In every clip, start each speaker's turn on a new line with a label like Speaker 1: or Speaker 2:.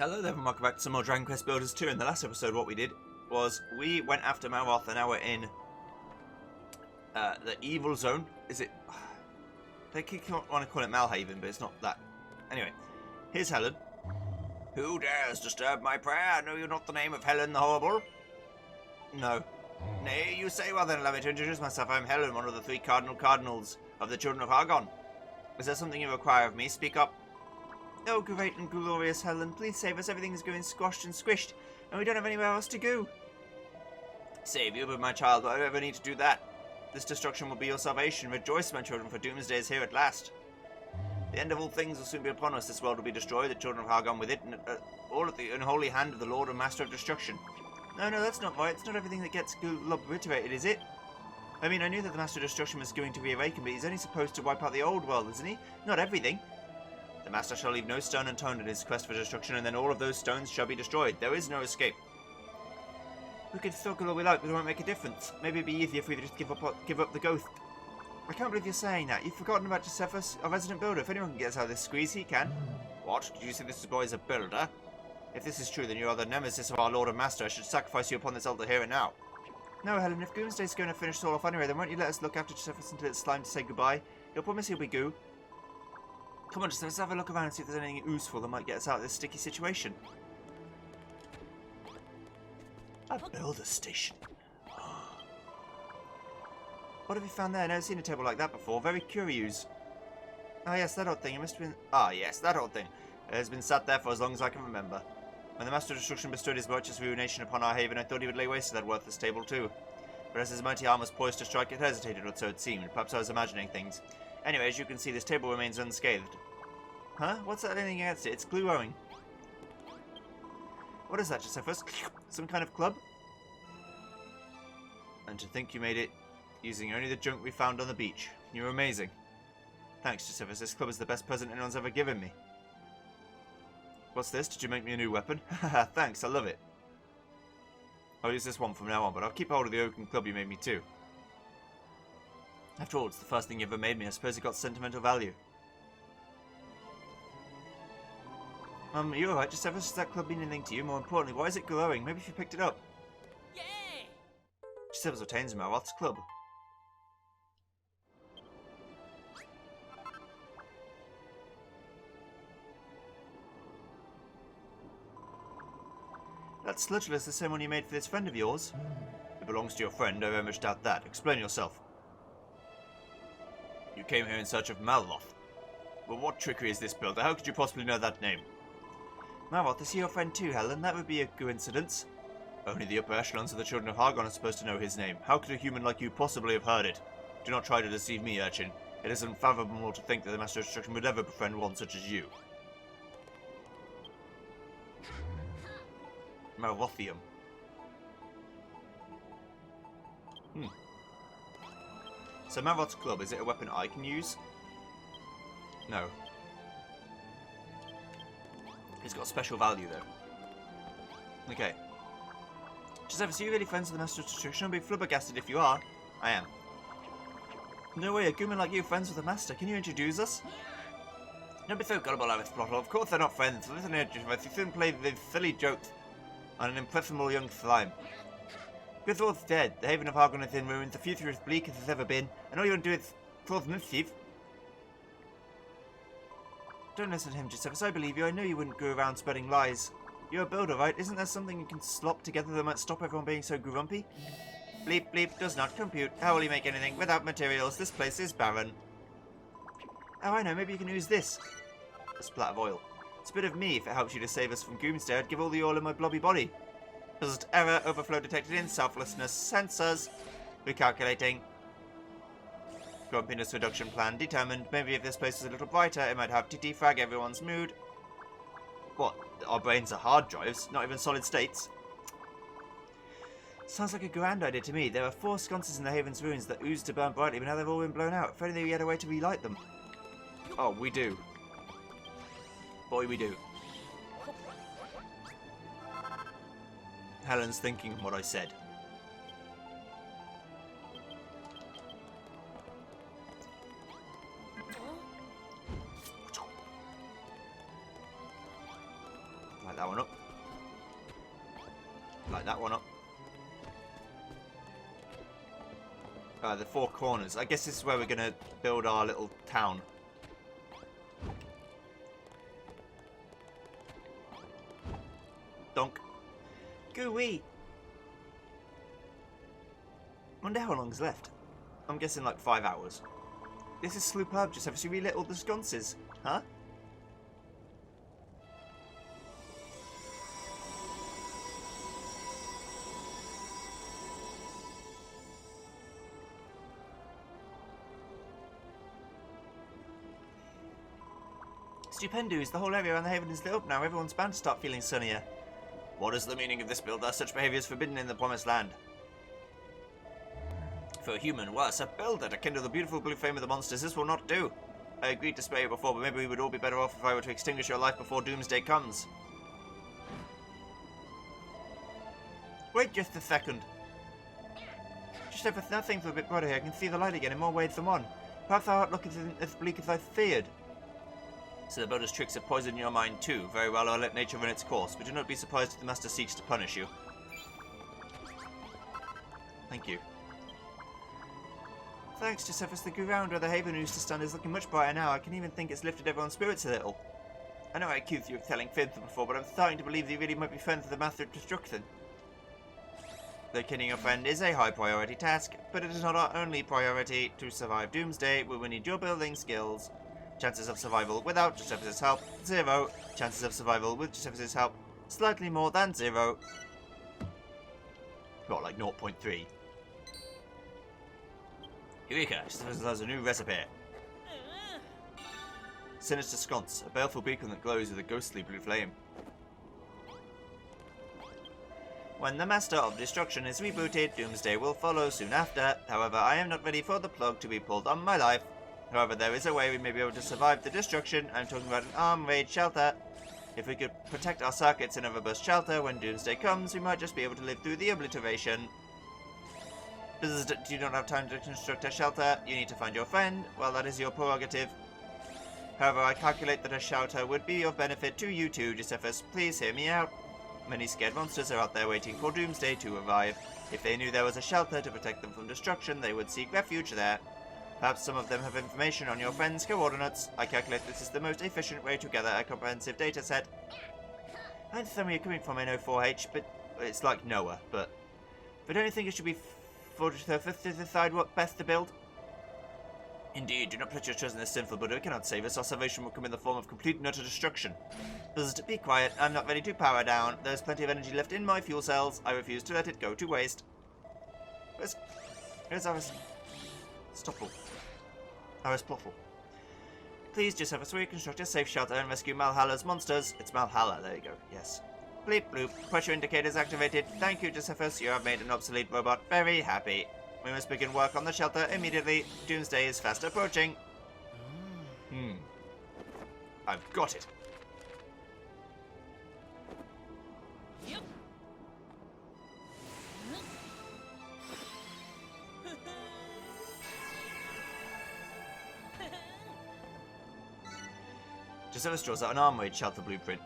Speaker 1: Hello there and welcome back to some more Dragon Quest Builders 2. In the last episode what we did was we went after Malroth and now we're in the Evil Zone. Is it... They want to call it Malhaven, but it's not that. Anyway, here's Helen. Who dares disturb my prayer? Know you not the name of Helen the Horrible? No. Nay, you say well then, allow me to introduce myself. I'm Helen, one of the 3 cardinals of the Children of Hargon. Is there something you require of me? Speak up. Oh, great and glorious Helen, please save us. Everything is going squashed and squished, and we don't have anywhere else to go. Save you, but my child, why do I ever need to do that? This destruction will be your salvation. Rejoice, my children, for Doomsday is here at last. The end of all things will soon be upon us. This world will be destroyed, the children of Hargon with it, and all at the unholy hand of the Lord and Master of Destruction. No, that's not right. It's not everything that gets obliterated, is it? I mean, I knew that the Master of Destruction was going to be awakened, but he's only supposed to wipe out the old world, isn't he? Not everything. The Master shall leave no stone unturned in his quest for destruction, and then all of those stones shall be destroyed. There is no escape. We could struggle all we like, but it won't make a difference. Maybe it'd be easier if we just give up the ghost. I can't believe you're saying that. You've forgotten about Josephus, our resident builder. If anyone can get us out of this squeeze, he can. What? Did you say this boy is a builder? If this is true, then you are the nemesis of our Lord and Master. I should sacrifice you upon this altar here and now. No, Helen, if Doomsday's going to finish us all off anyway, then won't you let us look after Josephus until it's slime to say goodbye? You'll promise he'll be goo. Come on, just let's have a look around and see if there's anything useful that might get us out of this sticky situation. A builder station. What have you found there? I've never seen a table like that before. Very curious. Ah, yes, that odd thing. It must have been... Ah, yes, that odd thing. It has been sat there for as long as I can remember. When the Master of Destruction bestowed his righteous ruination upon our haven, I thought he would lay waste to that worthless table too. But as his mighty arm was poised to strike, it hesitated, or so it seemed. Perhaps I was imagining things. Anyway, as you can see, this table remains unscathed. Huh? What's that anything against it? It's glowing. What is that, Josephus? Some kind of club? And to think you made it using only the junk we found on the beach. You're amazing. Thanks, Josephus. This club is the best present anyone's ever given me. What's this? Did you make me a new weapon? Haha, thanks, I love it. I'll use this one from now on, but I'll keep hold of the oaken club you made me too. After all, it's the first thing you ever made me. I suppose it got sentimental value. Are you alright, Josephus? Does that club mean anything to you? More importantly, why is it glowing? Maybe if you picked it up.
Speaker 2: Yay!
Speaker 1: Josephus obtains Malroth's club. That sludgeless is the same one you made for this friend of yours. It belongs to your friend, I very much doubt that. Explain yourself. You came here in search of Malroth. Well, what trickery is this, builder? How could you possibly know that name? Malroth, is he your friend too, Helen? That would be a coincidence. Only the upper echelons of the Children of Hargon are supposed to know his name. How could a human like you possibly have heard it? Do not try to deceive me, urchin. It is unfathomable to think that the Master of Destruction would ever befriend one such as you. Malrothium. So Malroth's club, is it a weapon I can use? No. It's got special value though. Okay. Josephus, are you really friends with the Master of Destruction? I'll be flabbergasted if you are. I am. No way, a gooman like you friends with the Master. Can you introduce us? Don't be so gullible, Aristotle. Of course they're not friends. Listen here, Josephus. You shouldn't play these silly jokes on an impressionable young slime. Griswold's dead. The Haven of Hargon is in ruins. The future is bleak as it's ever been. And all you want to do is cause mischief. Don't listen to him, Josephus. I believe you. I know you wouldn't go around spreading lies. You're a builder, right? Isn't there something you can slop together that might stop everyone being so grumpy? Bleep bleep does not compute. How will you make anything without materials? This place is barren. Oh, I know. Maybe you can use this. A splat of oil. It's a bit of me. If it helps you to save us from Doomsday, I'd give all the oil in my blobby body. Just error. Overflow detected in selflessness. Sensors. Recalculating. Grumpiness reduction plan determined. Maybe if this place was a little brighter, it might help to defrag everyone's mood. What? Our brains are hard drives, not even solid states? Sounds like a grand idea to me. There are 4 sconces in the Haven's ruins that ooze to burn brightly, but now they've all been blown out. If only we had a way to relight them. Oh, we do. Boy, we do. Helen's thinking what I said. Light that one up. Light that one up. The four corners. I guess this is where we're going to build our little town. Donk. Gooey! Wonder how long's left. I'm guessing like 5 hours. This is superb, just have you relit all the sconces, huh? Stupendous, the whole area around the haven is lit up now. Everyone's bound to start feeling sunnier. What is the meaning of this builder? Such behaviour is forbidden in the Promised Land. For a human, worse, a builder to kindle the beautiful blue flame of the monsters, this will not do. I agreed to spare you before, but maybe we would all be better off if I were to extinguish your life before doomsday comes. Wait just a second. Just over now things are a bit brighter here. I can see the light again in more ways than one. Perhaps our outlook isn't as bleak as I feared. So the builder's tricks have poisoned your mind too. Very well, I'll let nature run its course, but do not be surprised if the master seeks to punish you. Thank you. Thanks, Josephus. The ground where the haven used to stand is looking much brighter now. I can even think it's lifted everyone's spirits a little. I know I accused you of telling fibs before, but I'm starting to believe that you really might be friends with the Master of Destruction. Though killing your friend is a high priority task, but it is not our only priority. To survive Doomsday, we will need your building skills. Chances of survival without Josephus' help, 0. Chances of survival with Josephus' help, slightly more than 0. What, like 0.3? Eureka! Josephus has a new recipe. Sinister Sconce, a baleful beacon that glows with a ghostly blue flame. When the Master of Destruction is rebooted, Doomsday will follow soon after. However, I am not ready for the plug to be pulled on my life. However, there is a way we may be able to survive the destruction. I'm talking about an arm raid shelter. If we could protect our circuits in a robust shelter when Doomsday comes, we might just be able to live through the obliteration. Do you not have time to construct a shelter? You need to find your friend. Well, that is your prerogative. However, I calculate that a shelter would be of benefit to you too, Josephus. Please hear me out. Many scared monsters are out there waiting for Doomsday to arrive. If they knew there was a shelter to protect them from destruction, they would seek refuge there. Perhaps some of them have information on your friend's coordinates. I calculate this is the most efficient way to gather a comprehensive data set. I understand where you're coming from, I know 4H, but it's like Noah, but don't you think it should be for Josephus to decide what best to build? Indeed, do not put your trust in this sinful Buddha. It cannot save us. Our salvation will come in the form of complete and utter destruction. Buzzard, be quiet. I'm not ready to power down. There's plenty of energy left in my fuel cells. I refuse to let it go to waste. Where's Aristotle? Aristotle. Please, Josephus, will you construct a safe shelter and rescue Malhalla's monsters? It's Malhalla, there you go, yes. Bleep bloop. Pressure indicators activated. Thank you, Josephus. You have made an obsolete robot very happy. We must begin work on the shelter immediately. Doomsday is fast approaching. I've got it.
Speaker 2: Yep.
Speaker 1: Josephus draws out an arm raid shelter blueprint.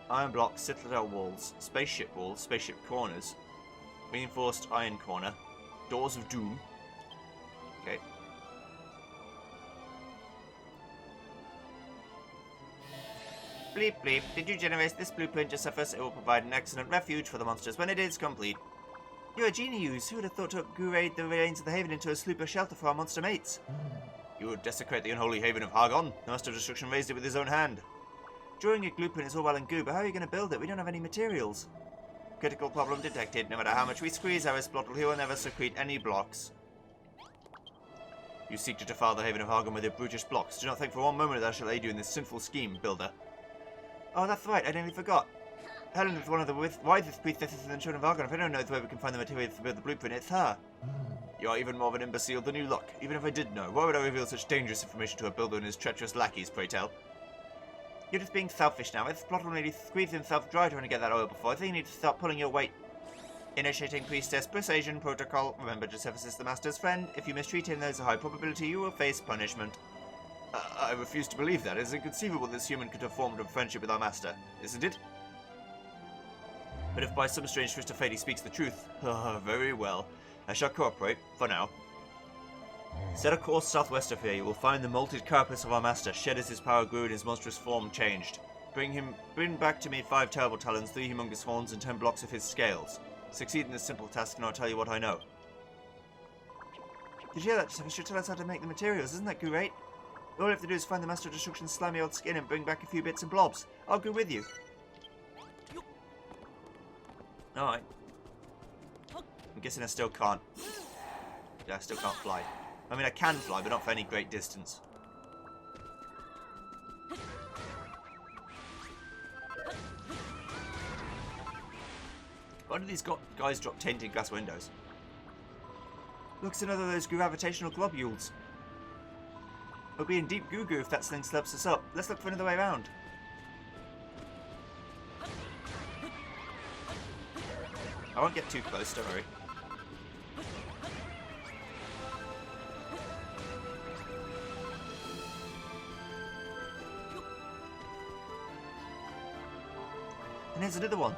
Speaker 1: Iron blocks, citadel walls, spaceship corners, reinforced iron corner, doors of doom. Okay. Bleep bleep. Did you generate this blueprint, Josephus? It will provide an excellent refuge for the monsters when it is complete. You're a genius. Who would have thought to upgrade the remains of the haven into a sleeper shelter for our monster mates? You would desecrate the unholy haven of Hargon. The Master of Destruction raised it with his own hand. Drawing a blueprint is all well and good, but how are you going to build it? We don't have any materials. Critical problem detected. No matter how much we squeeze Aristotle, he will never secrete any blocks. You seek to defile the haven of Hargon with your brutish blocks. Do not think for one moment that I shall aid you in this sinful scheme, builder. Oh, that's right. I nearly forgot. Helen is one of the wisest priestesses in the children of Hargon. If anyone knows where we can find the materials to build the blueprint, it's her. You are even more of an imbecile than you look. Even if I did know, why would I reveal such dangerous information to a builder and his treacherous lackeys, pray tell? You're just being selfish now. Aristotle nearly squeezed himself dry trying to get that oil before. I think you need to start pulling your weight. Initiating Priestess Persuasion Protocol. Remember, Josephus is the Master's friend. If you mistreat him, there's a high probability you will face punishment. I refuse to believe that. It's inconceivable this human could have formed a friendship with our Master, isn't it? But if by some strange twist of fate he speaks the truth, very well. I shall cooperate, for now. Set a course southwest of here. You will find the molted carapace of our master, shed as his power grew and his monstrous form changed. Bring back to me 5 terrible talons, 3 humongous horns, and 10 blocks of his scales. Succeed in this simple task, and I'll tell you what I know. Did you hear that? Joseph? You should tell us how to make the materials. Isn't that great? All we have to do is find the Master of Destruction's slimy old skin and bring back a few bits and blobs. I'll go with you. Alright. I'm guessing I still can't. Yeah, I still can't fly. I mean, I can fly, but not for any great distance. Why do these guys drop tainted glass windows? Looks another of those gravitational globules. We'll be in deep goo-goo if that thing slurps us up. Let's look for another way around. I won't get too close, don't worry. And here's another one.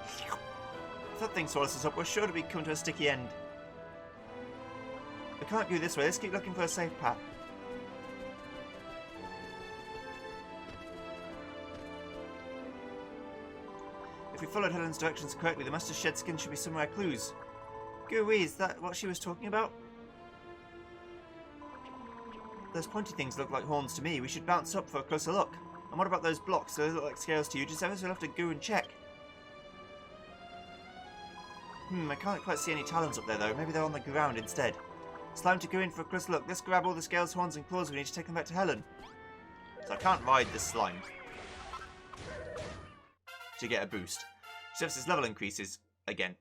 Speaker 1: If that thing swallows us up, we're sure to be coming to a sticky end. We can't go this way. Let's keep looking for a safe path. If we followed Helen's directions correctly, the Master's shed skin should be somewhere clues. Gooey, is that what she was talking about? Those pointy things look like horns to me. We should bounce up for a closer look. And what about those blocks? Do they look like scales to you? Just ever so we'll have to go and check. I can't quite see any talons up there though. Maybe they're on the ground instead. Slime to go in for a closer look. Let's grab all the scales, horns and claws. We need to take them back to Helen. So I can't ride this slime to get a boost. Service's level increases again.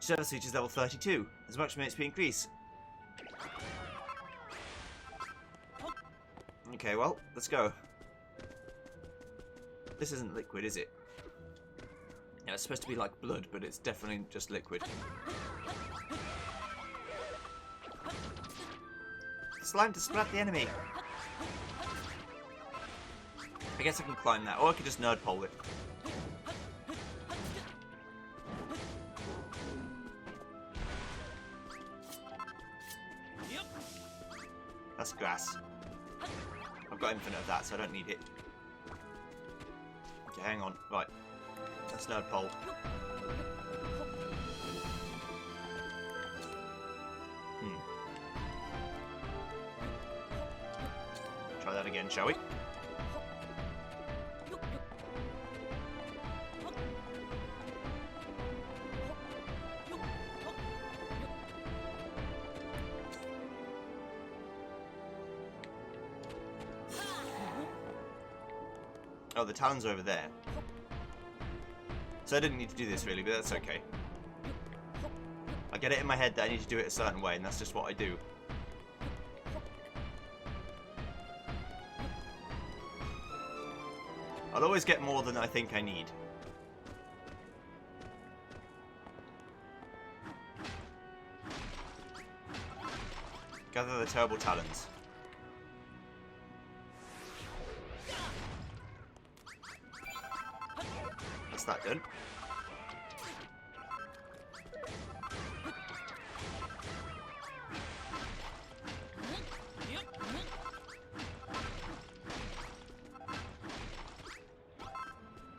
Speaker 1: Service reaches level 32. As much may its HP increase. Okay, well, let's go. This isn't liquid, is it? Yeah, it's supposed to be like blood, but it's definitely just liquid. Slime to splat the enemy. I guess I can climb that, or I could just nerd pole it. That's grass. I've got infinite of that, so I don't need it. Okay, hang on. Right. That's nerd pole. Try that again, shall we? Oh, the talons are over there. So I didn't need to do this really, but that's okay. I get it in my head that I need to do it a certain way, and that's just what I do. I'll always get more than I think I need. Gather the terrible talons. That's that done.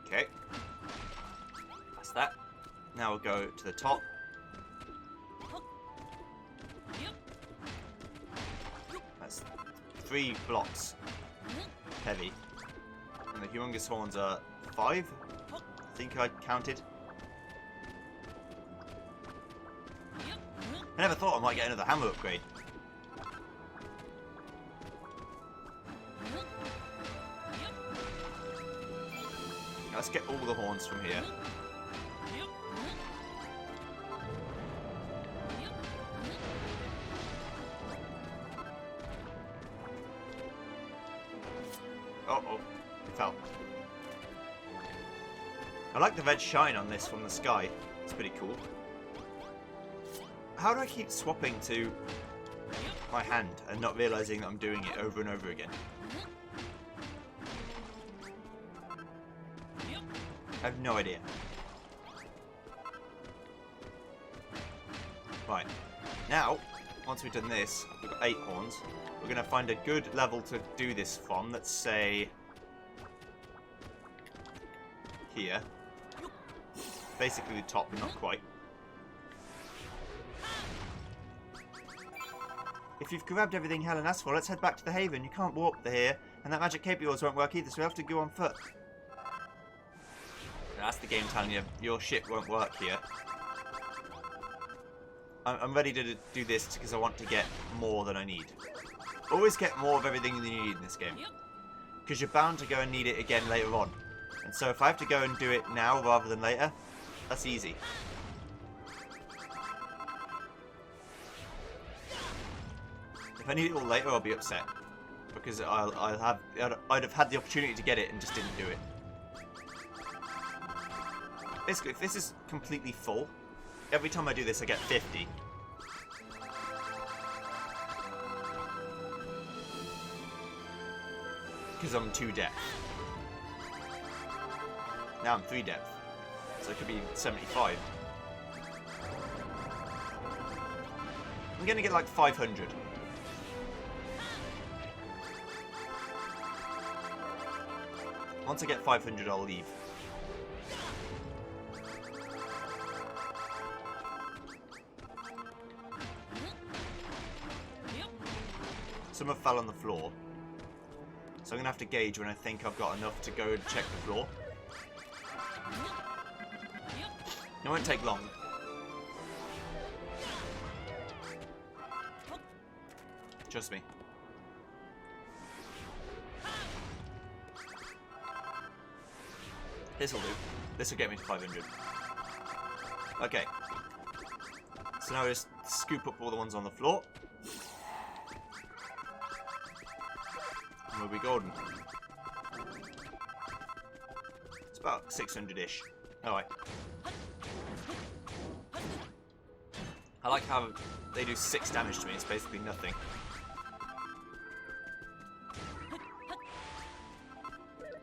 Speaker 1: Okay. That's that. Now we'll go to the top. That's 3 blocks heavy. And the humongous horns are 5. I think I counted. I never thought I might get another hammer upgrade. Now let's get all the horns from here. Uh-oh, it fell. I like the red shine on this from the sky. It's pretty cool. How do I keep swapping to my hand and not realizing that I'm doing it over and over again? I have no idea. Right. Now, once we've done this, we've got 8 horns. We're going to find a good level to do this from. Let's say... here. Basically the top, but not quite. If you've grabbed everything Helen asked for, let's head back to the Haven. You can't walk here, and that magic cape of yours won't work either, so we have to go on foot. That's the game telling you, your ship won't work here. I'm ready to do this because I want to get more than I need. Always get more of everything you need in this game. Because you're bound to go and need it again later on. And so if I have to go and do it now rather than later, that's easy. If I need it all later, I'll be upset. Because I'd have had the opportunity to get it and just didn't do it. Basically, if this is completely full, every time I do this I get 50. Because I'm 2 depth. Now I'm 3 depth. So it could be 75. I'm gonna get like 500. Once I get 500, I'll leave. Some have fell on the floor. So I'm going to have to gauge when I think I've got enough to go and check the floor. It won't take long. Trust me. This'll do. This'll get me to 500. Okay. So now I just scoop up all the ones on the floor. And we'll be golden. It's about 600-ish. Alright. I like how they do 6 damage to me. It's basically nothing.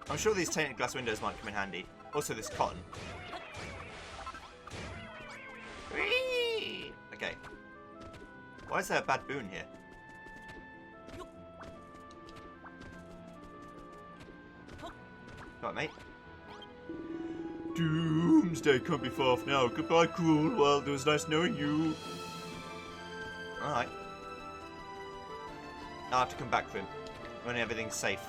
Speaker 1: I'm sure these tainted glass windows might come in handy. Also this cotton. Whee! Okay. Why is there a bad boon here? Right, mate. Doomsday can't be far off now. Goodbye, cruel world. It was nice knowing you. Alright. I'll have to come back for him when everything's safe.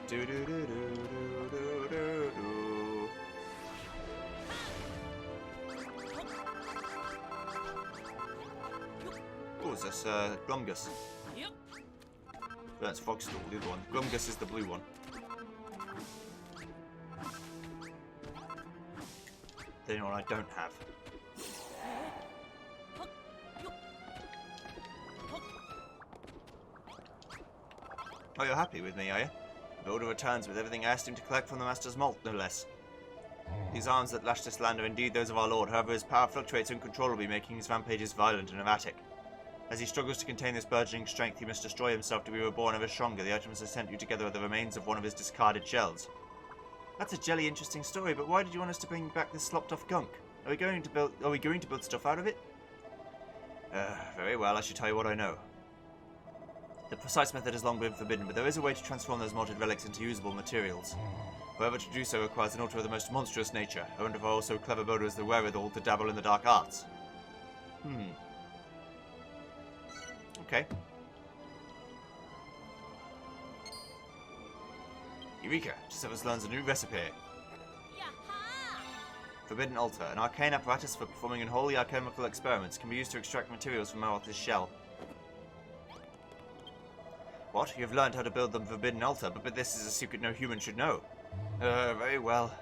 Speaker 1: Do do do do do do do do. Oh, is this Glumgus?
Speaker 2: Yep.
Speaker 1: That's Fogstall, the other one. Glumgus is the blue one. The only one I don't have. Oh, you're happy with me, are you? The Builder returns with everything I asked him to collect from the Master's Malt, no less. These arms that lash this land are indeed those of our Lord, however his power fluctuates uncontrollably, making his rampages violent and erratic. As he struggles to contain this burgeoning strength, he must destroy himself to be reborn ever stronger. The items I sent you together are the remains of one of his discarded shells. That's a jelly interesting story, but why did you want us to bring back this slopped off gunk? Are we going to build stuff out of it? Very well, I should tell you what I know. The precise method has long been forbidden, but there is a way to transform those mortared relics into usable materials. However, to do so requires an altar of the most monstrous nature. I wonder if also clever builder has the wherewithal to dabble in the dark arts. Okay. Eureka! Gisephus learns a new recipe.
Speaker 2: Yaha!
Speaker 1: Forbidden Altar. An arcane apparatus for performing unholy alchemical experiments can be used to extract materials from Malthus' shell. What? You've learned how to build the Forbidden Altar, but this is a secret no human should know. Very well.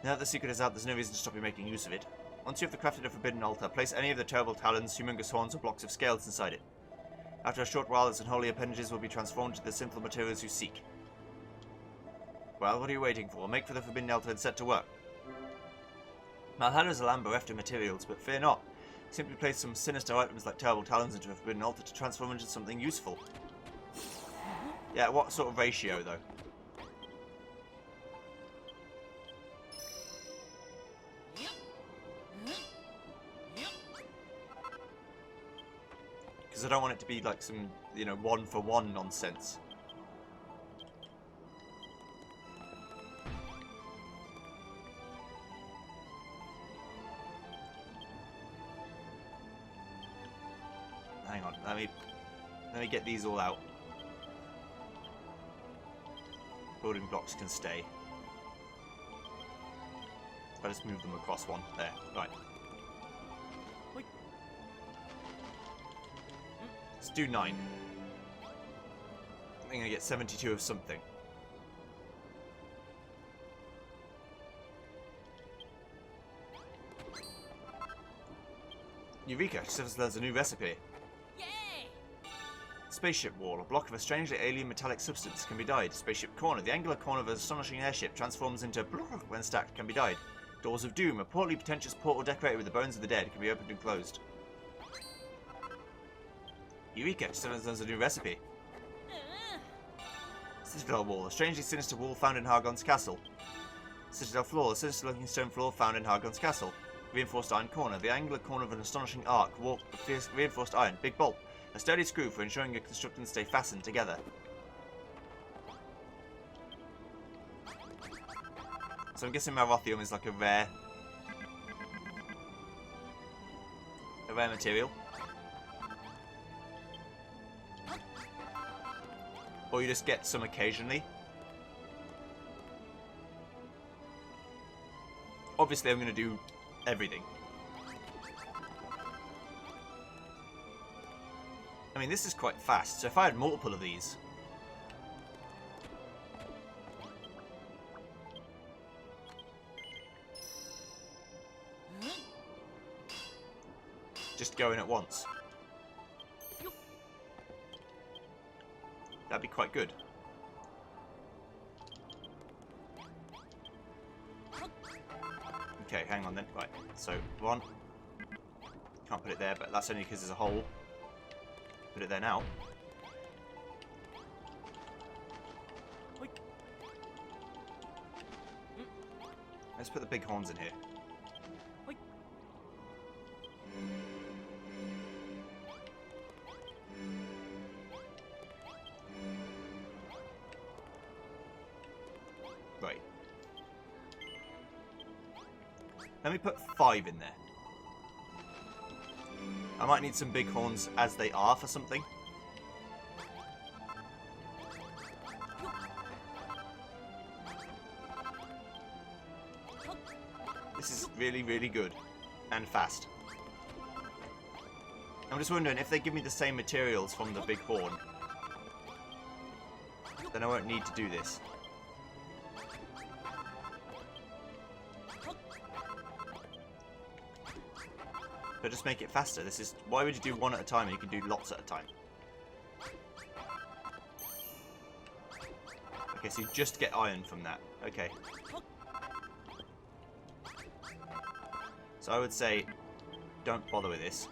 Speaker 1: Now that the secret is out, there's no reason to stop you making use of it. Once you have crafted a Forbidden Altar, place any of the terrible talons, humongous horns, or blocks of scales inside it. After a short while, its unholy appendages will be transformed into the simple materials you seek. Well, what are you waiting for? Make for the Forbidden Altar and set to work. Malhada is a land bereft of materials, but fear not. Simply place some sinister items like terrible talons into a Forbidden Altar to transform into something useful. Yeah, what sort of ratio, though? Because I don't want it to be like some, you know, 1-for-1 nonsense. Hang on, let me get these all out. Building blocks can stay. If I just move them across one. There. Right. Let's do 9. I'm going to get 72 of something. Eureka! She says there's a new recipe.
Speaker 2: Yay!
Speaker 1: Spaceship wall. A block of a strangely alien metallic substance can be dyed. Spaceship corner. The angular corner of an astonishing airship transforms into when stacked can be dyed. Doors of Doom. A portally pretentious portal decorated with the bones of the dead can be opened and closed. Eureka! She says there's a new recipe. Citadel wall. A strangely sinister wall found in Hargon's castle. Citadel floor. A sinister looking stone floor found in Hargon's castle. Reinforced iron corner. The angular corner of an astonishing arc. Wall of reinforced iron. Big bolt. A sturdy screw for ensuring your constructions stay fastened together. So I'm guessing Marathium is like a rare material. Or you just get some occasionally. Obviously I'm going to do everything. I mean, this is quite fast, so if I had multiple of these... just going at once. That'd be quite good. Okay, hang on then. Right, so 1. Can't put it there, but that's only because there's a hole. Put it there now. Let's put the big horns in here. Right. Let me put 5 in there. I might need some big horns as they are for something. This is really, really good. And fast. I'm just wondering, if they give me the same materials from the big horn, then I won't need to do this. But just make it faster. This is... why would you do one at a time and you can do lots at a time? Okay, so you just get iron from that. Okay. So I would say, don't bother with this.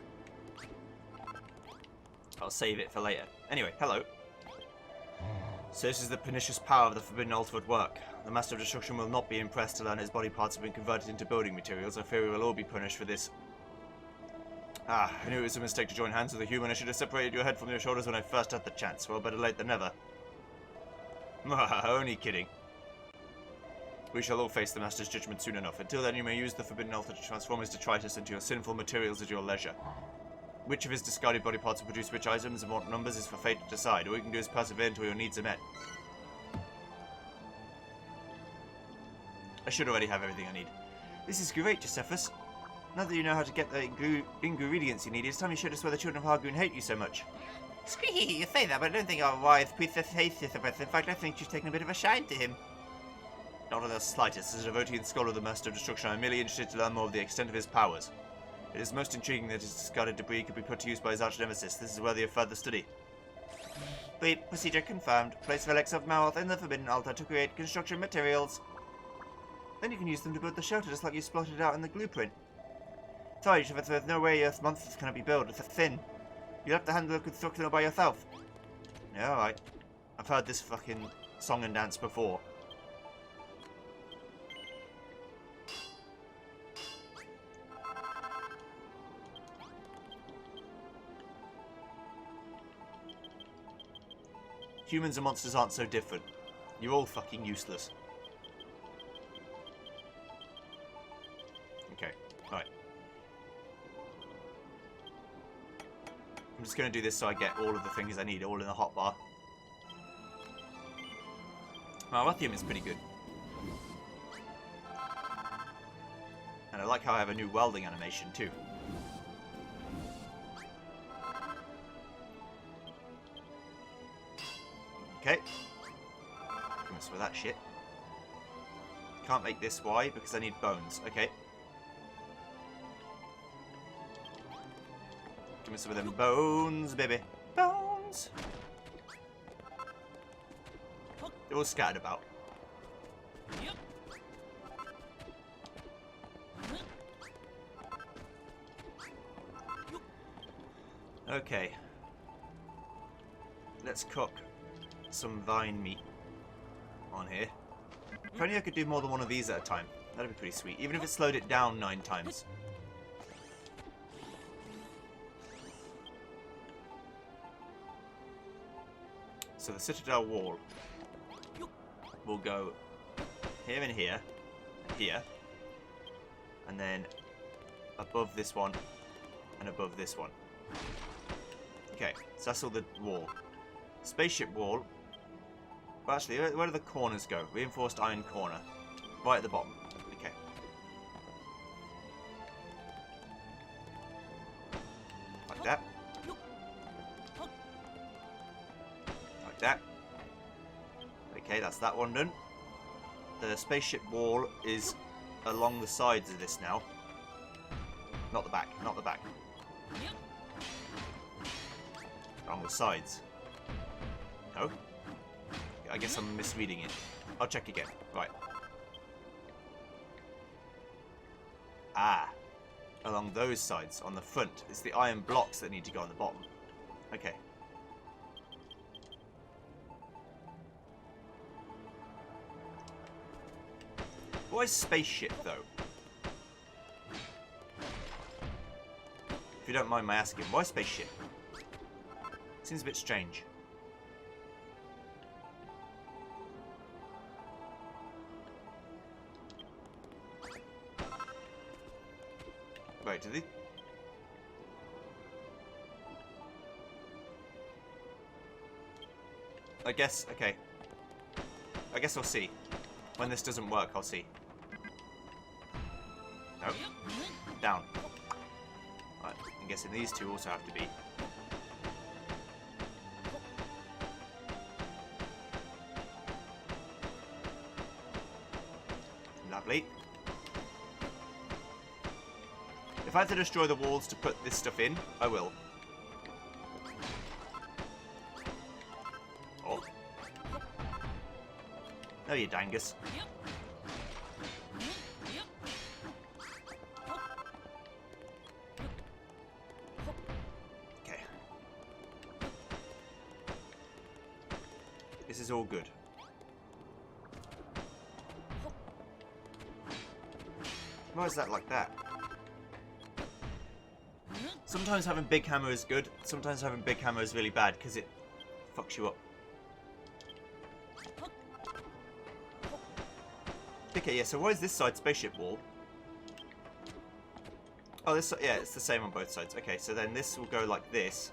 Speaker 1: I'll save it for later. Anyway, hello. So this is the pernicious power of the Forbidden Altar at work. The Master of Destruction will not be impressed to learn his body parts have been converted into building materials. I fear we will all be punished for this. Ah, I knew it was a mistake to join hands with a human. I should have separated your head from your shoulders when I first had the chance. Well, better late than never. Only kidding. We shall all face the Master's judgment soon enough. Until then, you may use the Forbidden Altar to transform his detritus into your sinful materials at your leisure. Which of his discarded body parts will produce which items and what numbers is for fate to decide. All you can do is persevere until your needs are met. I should already have everything I need. This is great, Josephus. Now that you know how to get the ingredients you need, it's time you showed us why the children of Hargoon hate you so much. Squeaky, you say that, but I don't think our wise Princess hates Josephus. In fact, I think she's taken a bit of a shine to him. Not in the slightest. As a devotee and scholar of the Master of Destruction, I'm merely interested to learn more of the extent of his powers. It is most intriguing that his discarded debris could be put to use by his arch-nemesis. This is worthy of further study. Wait, procedure confirmed. Place relics of Malroth in the Forbidden Altar to create construction materials. Then you can use them to build the shelter just like you spotted out in the blueprint. Sorry, Josephus, there's no way Earth's monsters cannot be built. It's a sin. You'll have to handle the construction all by yourself. Yeah, alright. I've heard this fucking song and dance before. Humans and monsters aren't so different. You're all fucking useless. Okay, right. I'm just going to do this so I get all of the things I need all in the hotbar. Well, lithium is pretty good. And I like how I have a new welding animation too. Okay. Don't mess with that shit. Can't make this. Why? Because I need bones. Okay. Give me some of them bones, baby. Bones! They're all scattered about. Okay. Let's cook some vine meat on here. If only I could do more than one of these at a time. That'd be pretty sweet. Even if it slowed it down 9 times. So the Citadel wall will go here and here, and here, and then above this one, and above this one. Okay, so that's all the wall. Spaceship wall. Well, actually, where do the corners go? Reinforced iron corner. Right at the bottom. Okay. Like that. Like that. Okay, that's that one done. The spaceship wall is along the sides of this now. Not the back, not the back. Along the sides. No? I guess I'm misreading it. I'll check again. Right. Ah. Along those sides, on the front. It's the iron blocks that need to go on the bottom. Okay. Why spaceship, though? If you don't mind my asking, why spaceship? Seems a bit strange. Wait, did he? I guess, okay. I guess I'll see. When this doesn't work, I'll see. Nope. Down. Right, I'm guessing these two also have to be. Lovely. If I had to destroy the walls to put this stuff in, I will. Oh. No, you dangus. Okay. This is all good. Why is that like that? Sometimes having big hammer is good, sometimes having big hammer is really bad because it fucks you up. Okay, yeah, so why is this side spaceship wall? Oh, this, yeah, it's the same on both sides. Okay, so then this will go like this.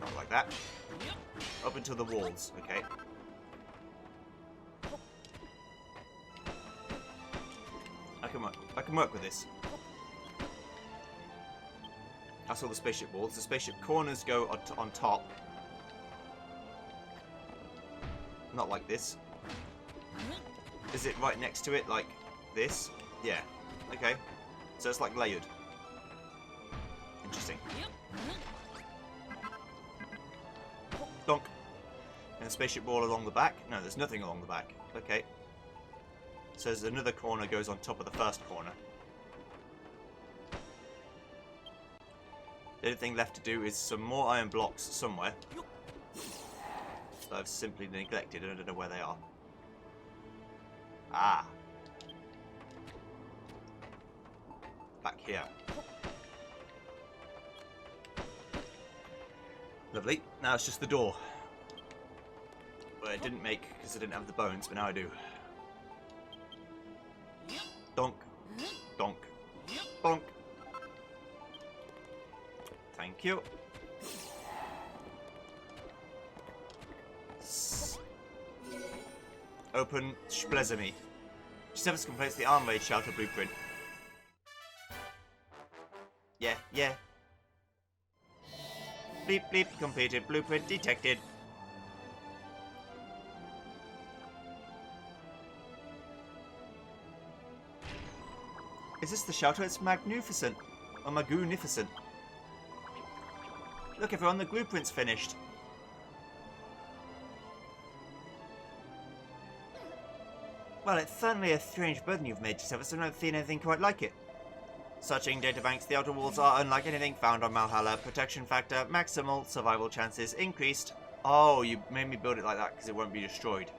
Speaker 1: Not like that. Up until the walls, okay. I can work with this. That's all the spaceship walls. The spaceship corners go on top. Not like this. Is it right next to it like this? Yeah. Okay. So it's like layered. Interesting. Donk. And the spaceship wall along the back? No, there's nothing along the back. Okay. So there's another corner goes on top of the first corner. The only thing left to do is some more iron blocks somewhere that I've simply neglected and I don't know where they are. Ah. Back here. Lovely. Now it's just the door. Well, I didn't make because I didn't have the bones, but now I do. Donk. Donk. Bonk. Thank you. Open Splezemy. G7 completes the arm raid shelter blueprint. Yeah, yeah. Bleep, bleep, completed. Blueprint detected. Is this the shelter? It's magnificent. Or magnificent. Look everyone, the blueprint's finished. Well, it's certainly a strange burden you've made yourself, so I've not seen anything quite like it. Searching databanks, the outer walls are unlike anything found on Valhalla. Protection factor, maximal, survival chances increased. Oh, you made me build it like that because it won't be destroyed.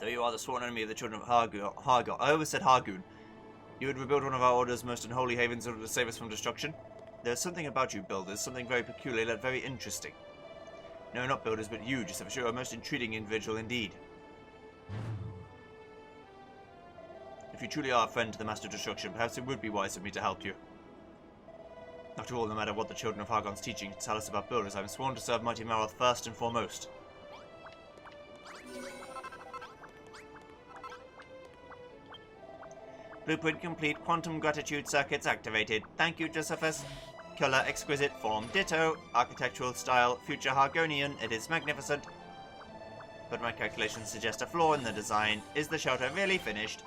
Speaker 1: Though you are the sworn enemy of the children of Hargon. I always said Hargoon. You would rebuild one of our order's most unholy havens in order to save us from destruction. There's something about you builders, something very peculiar yet very interesting. No, not builders, but you, Josephus. You're a most intriguing individual indeed. If you truly are a friend to the Master of Destruction, perhaps it would be wise of me to help you. After all, no matter what the children of Hargon's teaching tell us about builders, I am sworn to serve mighty Maroth first and foremost. Blueprint complete. Quantum gratitude circuits activated. Thank you, Josephus. Color exquisite. Form ditto. Architectural style future Hargonian. It is magnificent. But my calculations suggest a flaw in the design. Is the shelter really finished?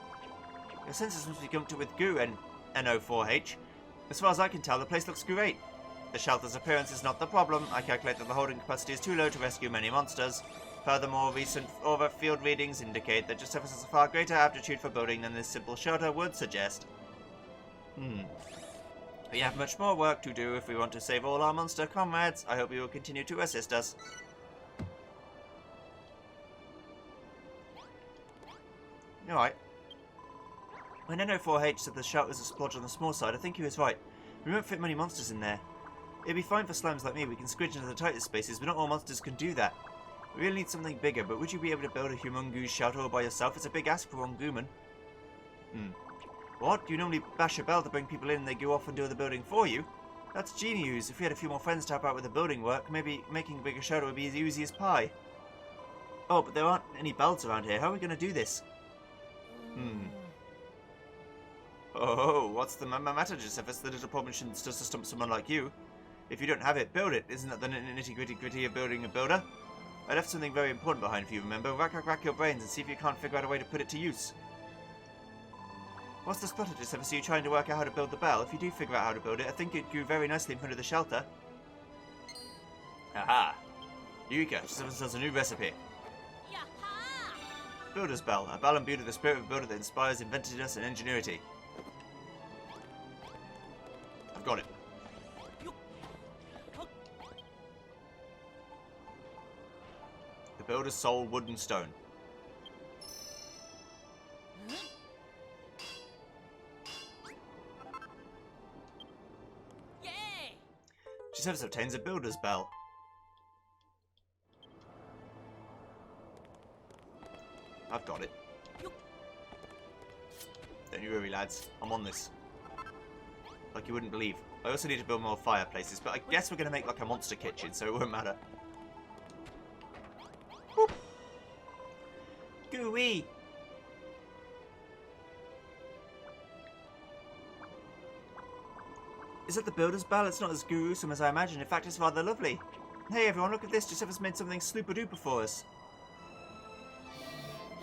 Speaker 1: Your sensors must be gumped with goo and NO4H. As far as I can tell, the place looks great. The shelter's appearance is not the problem. I calculate that the holding capacity is too low to rescue many monsters. Furthermore, recent field readings indicate that Josephus has a far greater aptitude for building than this simple shelter would suggest. We have much more work to do if we want to save all our monster comrades. I hope you will continue to assist us. Alright. When NO4H said the shelter was a splodge on the small side, I think he was right. We won't fit many monsters in there. It'd be fine for slimes like me, we can squidge into the tightest spaces, but not all monsters can do that. We really need something bigger, but would you be able to build a humongous shelter all by yourself? It's a big ask for one Gooman. What? You normally bash a bell to bring people in and they go off and do the building for you? That's genius. If we had a few more friends to help out with the building work, maybe making a bigger shelter would be as easy as pie. Oh, but there aren't any bells around here. How are we going to do this? Oh, what's the matter, Josephus? The little problem shouldn't just to stump someone like you. If you don't have it, build it. Isn't that the nitty-gritty of building a builder? I left something very important behind for you, remember? Rack your brains and see if you can't figure out a way to put it to use. What's the splutter, Josephus? Are you trying to work out how to build the bell? If you do figure out how to build it, I think it grew very nicely in front of the shelter. Aha! Eureka! Josephus has a new recipe.
Speaker 2: Yaha!
Speaker 1: Builder's Bell. A bell imbued with the spirit of a builder that inspires inventiveness and ingenuity. I've got it. The Builder's Soul, Wood and Stone.
Speaker 2: Yay!
Speaker 1: Josephus obtains a Builder's Bell. I've got it. Don't you worry, lads. I'm on this. Like you wouldn't believe. I also need to build more fireplaces, but I guess we're going to make like a monster kitchen, so it won't matter. Whoop. Gooey! Is that the Builder's Bell? It's not as gruesome as I imagined. In fact, it's rather lovely. Hey everyone, look at this. Josephus made something slooper-duper for us.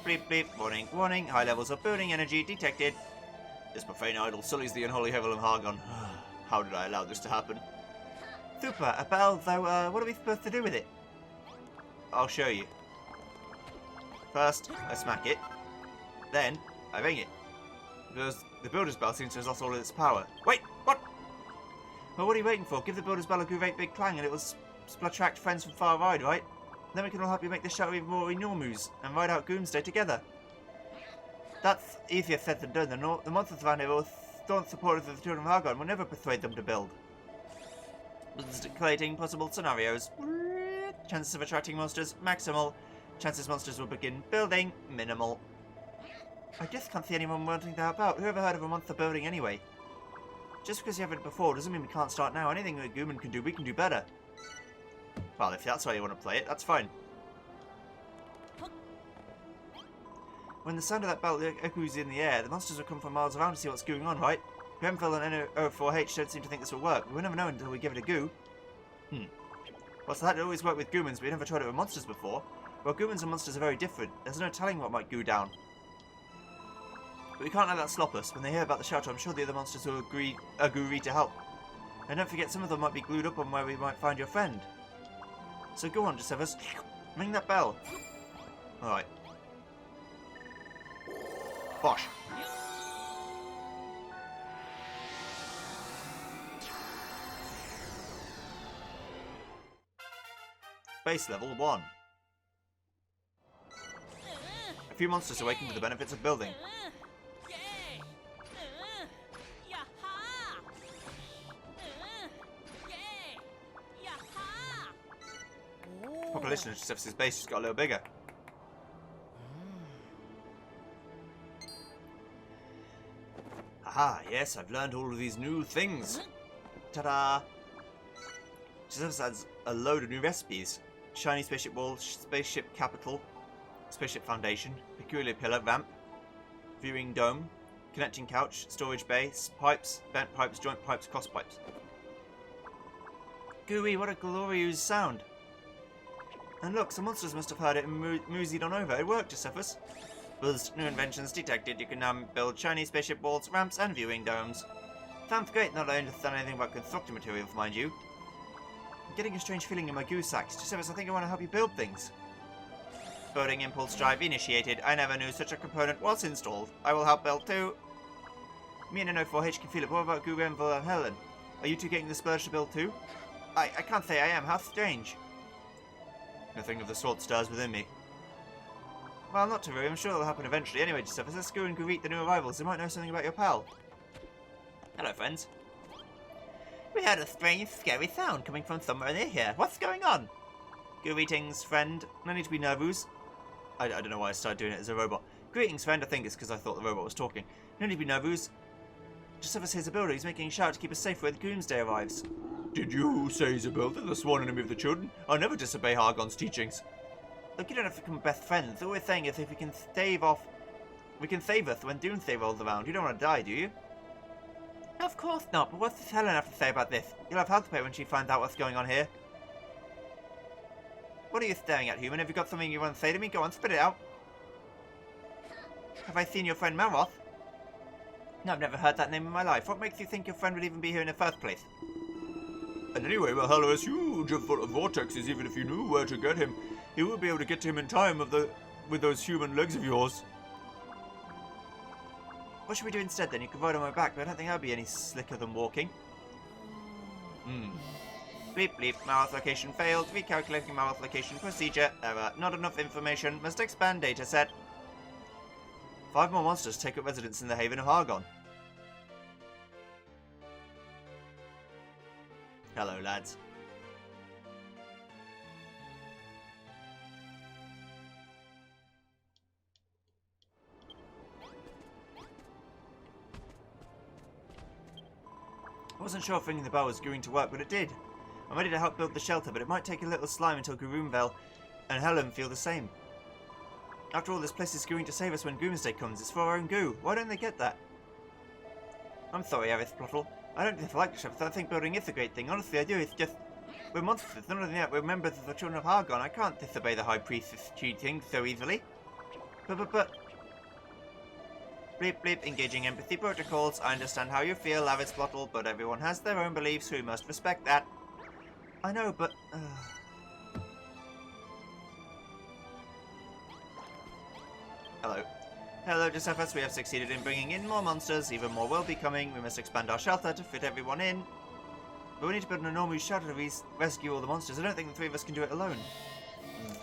Speaker 1: Bleep bleep, warning, warning. High levels of building energy detected. This profane idol sullies the unholy heaven of Hargon. How did I allow this to happen? Super, a bell, though, what are we supposed to do with it? I'll show you. First, I smack it. Then, I ring it. Because the Builder's Bell seems to have lost all of its power. Wait, what? Well, what are you waiting for? Give the builders bell a great big clang and it will attract friends from far wide, right? Then we can all help you make the show even more enormous and ride out Goomsday together. That's easier said than done. The monsters around here will staunch supporters of the Children of Argon will never persuade them to build. Calculating possible scenarios. Chances of attracting monsters, maximal. Chances monsters will begin building, minimal. I just can't see anyone wanting to help out. Who ever heard of a monster building anyway? Just because you haven't before doesn't mean we can't start now. Anything that Gooman can do, we can do better. Well, if that's how you want to play it, that's fine. When the sound of that bell echoes in the air, the monsters will come from miles around to see what's going on, right? Grenfell and NO4H don't seem to think this will work. We'll never know until we give it a go. Well, so that always worked with Goomans, but we never tried it with monsters before. Well, Goomans and monsters are very different. There's no telling what might go down. But we can't let that stop us. When they hear about the shelter, I'm sure the other monsters will agree to help. And don't forget, some of them might be glued up on where we might find your friend. So go on, Gisephus. Ring that bell. Alright. Bosh. Base level 1. A few monsters awaken to the benefits of building. Population of Gisephus' base just got a little bigger. Aha, yes, I've learned all of these new things. Ta-da! Gisephus has a load of new recipes. Shiny spaceship wall, spaceship capital, spaceship foundation, peculiar pillar, ramp, viewing dome, connecting couch, storage base, pipes, bent pipes, joint pipes, cross pipes. Gooey, what a glorious sound! And look, some monsters must have heard it and moseyed on over. It worked, Gisephus. With new inventions detected, you can now build shiny spaceship walls, ramps, and viewing domes. Sounds great, not that I understand anything about construction materials, mind you. I'm getting a strange feeling in my goose sacks. Gisephus, I think I want to help you build things. Building impulse drive initiated. I never knew such a component was installed. I will help build too. Me and NO4H can feel it. What about Guggenville and Helen? Are you two getting the Splurge to build too? I can't say I am. How strange. Nothing of the sort stirs within me. Well, not to worry. I'm sure that'll happen eventually. Anyway, Gisephus, let's go and greet the new arrivals. They might know something about your pal. Hello, friends. We heard a strange, scary sound coming from somewhere near here. What's going on? Greetings, friend. No need to be nervous. I don't know why I started doing it as a robot. Greetings, friend. I think it's because I thought the robot was talking. No need to be nervous. Gisephus here's a builder. He's making a shout to keep us safe where the Goomsday arrives. Did you say he's a builder, the sworn enemy of the children? I'll never disobey Hargon's teachings. Look, you don't have to become best friends. All we're saying is if we can save us when Doomsday rolls around. You don't want to die, do you? Of course not, but what's Helen have to say about this? You'll have hell to pay when she finds out what's going on here. What are you staring at, human? Have you got something you want to say to me? Go on, spit it out. Have I seen your friend Malroth? No, I've never heard that name in my life. What makes you think your friend would even be here in the first place? And anyway, Valhalla is huge and full of vortexes. Even if you knew where to get him, you would be able to get to him in time with those human legs of yours. What should we do instead then? You can ride on my back, but I don't think I'll be any slicker than walking. Bleep bleep, Malroth location failed. Recalculating Malroth location procedure. Error. Not enough information. Must expand data set. 5 more monsters take up residence in the Haven of Hargon. Hello, lads. I wasn't sure if ringing the bell was going to work, but it did. I'm ready to help build the shelter, but it might take a little slime until Garoonvel and Helen feel the same. After all, this place is going to save us when Doomsday comes. It's for our own goo. Why don't they get that? I'm sorry, Arithplottle. I don't dislike the ship, I think building is a great thing. Honestly, I do. It's just... we're monsters. None of that. We're members of the Children of Hargon. I can't disobey the High Priestess cheating so easily. But... Bleep bleep, engaging empathy protocols. I understand how you feel, Arithplottle, but everyone has their own beliefs, so we must respect that. I know, but... Hello. Hello, Gisephus. We have succeeded in bringing in more monsters. Even more will be coming. We must expand our shelter to fit everyone in. But we need to build an enormous shelter to rescue all the monsters. I don't think the three of us can do it alone.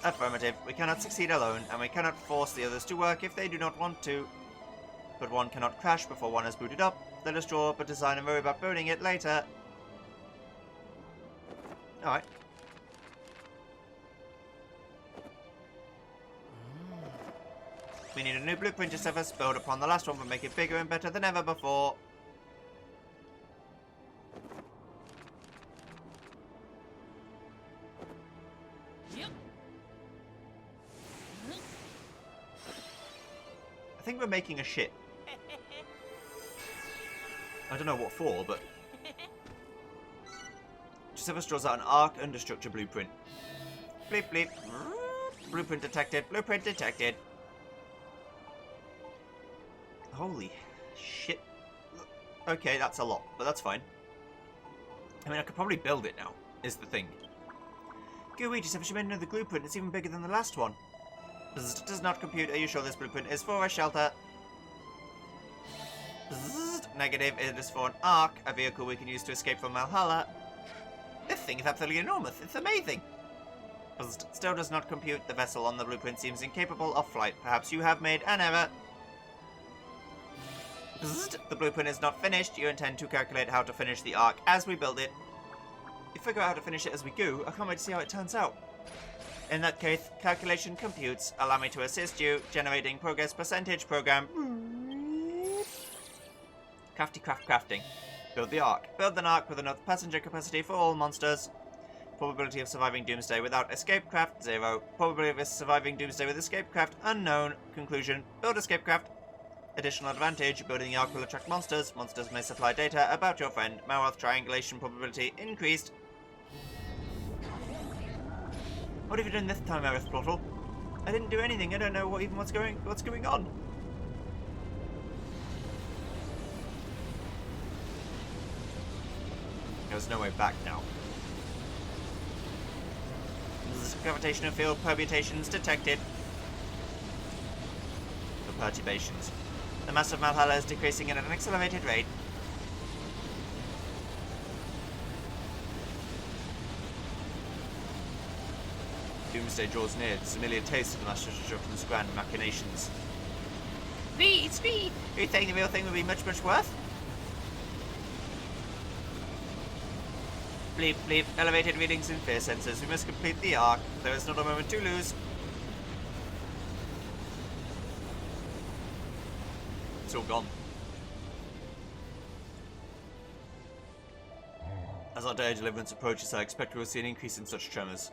Speaker 1: Affirmative. We cannot succeed alone, and we cannot force the others to work if they do not want to. But one cannot crash before one has booted up. Let us draw up a design and worry about building it later. Alright. We need a new blueprint to Josephus, build upon the last one but make it bigger and better than ever before.
Speaker 2: Yep.
Speaker 1: I think we're making a ship. I don't know what for, but... Josephus draws out an arc understructure blueprint. Bleep bleep. Blueprint detected. Blueprint detected. Holy shit. Okay, that's a lot, but that's fine. I mean, I could probably build it now, is the thing. Gooey, Josephus, you made another blueprint. It's even bigger than the last one. Does not compute. Are you sure this blueprint is for a shelter? Negative. It is for an ark, a vehicle we can use to escape from Valhalla. This thing is absolutely enormous. It's amazing. Still does not compute. The vessel on the blueprint seems incapable of flight. Perhaps you have made an error. The blueprint is not finished. You intend to calculate how to finish the arc as we build it. You figure out how to finish it as we go. I can't wait to see how it turns out. In that case, calculation computes. Allow me to assist you. Generating progress percentage program. Crafting. Build the arc. Build an arc with enough passenger capacity for all monsters. Probability of surviving Doomsday without escape craft, 0. Probability of surviving Doomsday with escape craft, unknown. Conclusion, build escape craft. Additional advantage, building the arc will attract monsters. Monsters may supply data about your friend. Malroth triangulation probability increased. What have you done this time, Aristotle? I didn't do anything. I don't know what's going on. There's no way back now. Gravitational field permutations detected. The perturbations. The mass of Valhalla is decreasing at an accelerated rate. Doomsday draws near. It's a familiar taste of the Master Destruction's grand machinations. Speed! Are you saying the real thing would be much worse? Bleep, bleep. Elevated readings in fear sensors. We must complete the arc. There is not a moment to lose. It's all gone. As our day of deliverance approaches, I expect we will see an increase in such tremors.